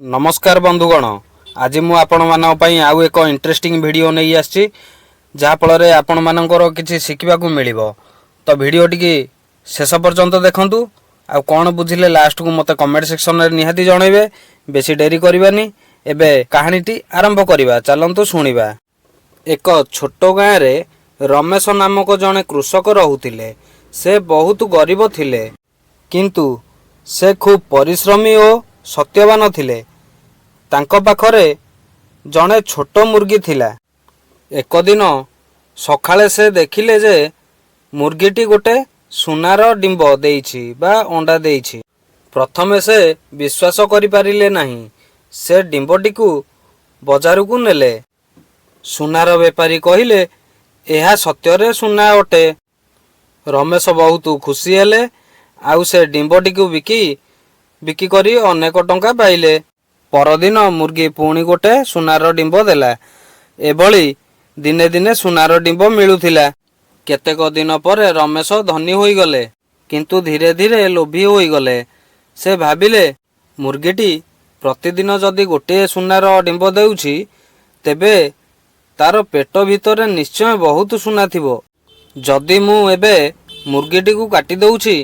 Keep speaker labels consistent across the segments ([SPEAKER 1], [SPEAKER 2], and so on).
[SPEAKER 1] नमस्कार बंधुगण, आज मु आपण मानक पई आउ एक इंटरेस्टिंग वीडियो नहीं आछि जहा फल आपण मानकर किछि शिखिबा को मिलिबो। तो वीडियो टिकी शेष पर्यंत देखंतु आ कोन बुझिले लास्ट को मते कमेंट सेक्शन रे निहाती जणैबे। बेसी डेरी करबानी, एबे कहानीटी आरंभ करिबा। चलंतु सुनिबा। एक छोट गाँव रे रमेश नामक जने कृषक रहुतिले। से बहुत गरीब थिले, किंतु से खूब परिश्रमी और सत्यवान थिले। तांको पाखरे जने छोट मुर्गी थिला। एक दिन सकाळे से देखिले जे मुर्गीटी गोटे सुनार डिंब देइछि बा अंडा देइछि। प्रथमे से विश्वास करि पारिले नाही। से डिंबटी को बाजार को नेले। सुनार बेपारी कहिले एहा सत्यरे सुना अटे। रमेश बहुत खुशी हेले। आउ से डिंबटी को बिकी करी अनेक टंका पाइले। परदिन मुर्गी पुणी गोटे सुनार डिंब देला। एभली दिने दिने सुनार डिंब मिलुथिला। केतेक दिन पर रमेश धनी होई गले, किंतु धीरे धीरे लोभी होई गले। से भाबिले मुर्गीटी प्रतिदिन जदि गोटे सुनार डिंब देउछि तेबे तार पेट भितर निश्चय बहुत सुना थिबो। जदि मु एबे मुर्गीटी को काटी दउछि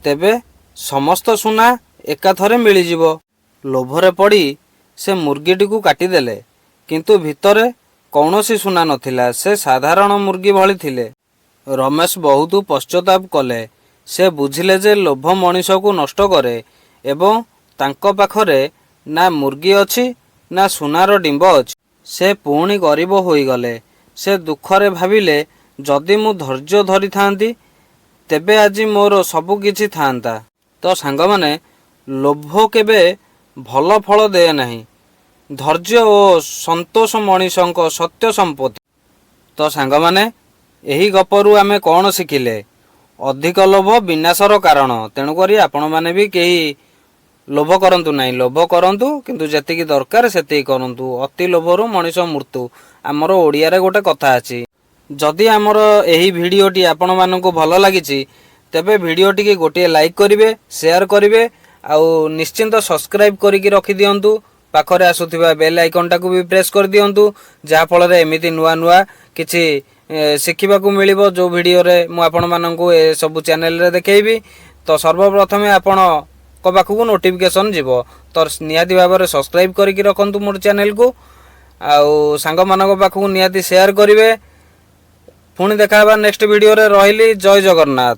[SPEAKER 1] तेबे समस्त सुना एकाथरे मिली जिवो। लोभरे पड़ी से मुर्गीटी को काटी देले, किंतु भितरे कौनसी सुना नथिला। से साधारण मुर्गी भली थिले। रमेश बहुत पश्चाताप कले। से बुझिले जे लोभ मनीष को नष्ट करे एवं तांको पाखरे ना मुर्गी अछि ना सुनार डिंब अछि। से पुणी गरीब होई गले। से दुखरे भाबिले जदि मु धैर्य धरि थांती तेबे आज मोर सबु किछि थांता। तो सांग माने लोभ केबे भल फल दे नाही। धैर्य और संतोष मनीषक सत्य संपत्ति। तो सांग माने एही गपरु आमे कोन शिखिले? अधिक लोभ विनाशर कारण। तेणु करी आपण माने भी केही लोभ करंतु नाही। लोभ करंतु किंतु जेतिकी दरकार सेतिकी करंतु। अति लोभरु मनीष मृत्यु। आमर ओडिया रे गोटे कथा अछि। जदि आमर एही भिडियोटी आपण मानकु भल लागिछि तेबे भिडियोटी के गोटे लाइक करिवे, शेयर करिवे, आउ निश्चिंत सब्सक्राइब करिकि रखि दियंतु। पाखरे आसुथिबा बेल आइकन टाकु भी प्रेस कर दियंतु, जहा फल रे एमिति नुआ नुआ किछि शिखिबा को मिलिबो। जो वीडियो रे मु आपण मानकु ए सब चैनल रे देखैबी। तो सर्वप्रथमे आपण को पाखु नोटिफिकेशन जीवो। तो निहाती भाबरे सब्सक्राइब करिकि रखंतु मोर चैनल को। आउ सांग मानक पाखु निहाती शेयर करिवे। पुणी देखा नेक्स्ट वीडियो रे। रहिली। जय जगन्नाथ।